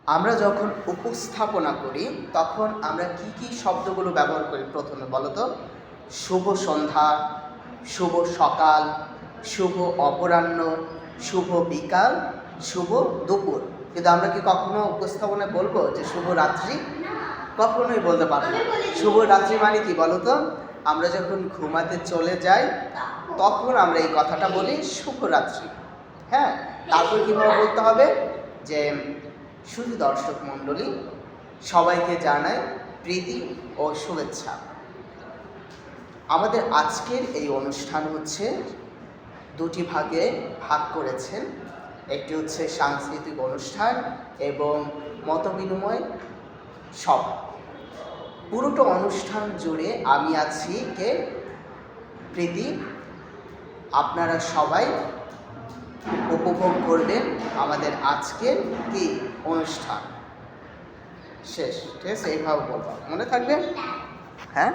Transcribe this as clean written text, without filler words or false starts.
আমরা যখন উপস্থাপনা করি তখন আমরা কি শব্দগুলো ব্যবহার করি? প্রথমে বলো তো। শুভ সন্ধ্যা, শুভ সকাল, শুভ অপরাহ্ন, শুভ বিকাল, শুভ দুপুর। কিন্তু আমরা কি কখনো উপস্থাপনায় বলবো যে শুভ রাত্রি? কখনোই বলতে পারবো না। শুভ রাত্রি মানে কি বলো তো? আমরা যখন ঘুমাতে চলে যাই তখন আমরা এই কথাটা বলি শুভরাত্রি। হ্যাঁ, তারপর কীভাবে বলতে হবে? যে শুধু দর্শক মণ্ডলী সবাইকে জানাই প্রীতি ও শুভেচ্ছা। আমাদের আজকের এই অনুষ্ঠান হচ্ছে দুটি ভাগে ভাগ করেছেন। একটি হচ্ছে সাংস্কৃতিক অনুষ্ঠান এবং মতবিনিময় সভা। পুরোটা অনুষ্ঠান জুড়ে আমি আছি কে? প্রীতি। আপনারা সবাই উপভোগ করবেন আমাদের আজকের কি অনুষ্ঠান। শেষ, ঠিক আছে? এইভাবে বলবো, মনে থাকবে? হ্যাঁ।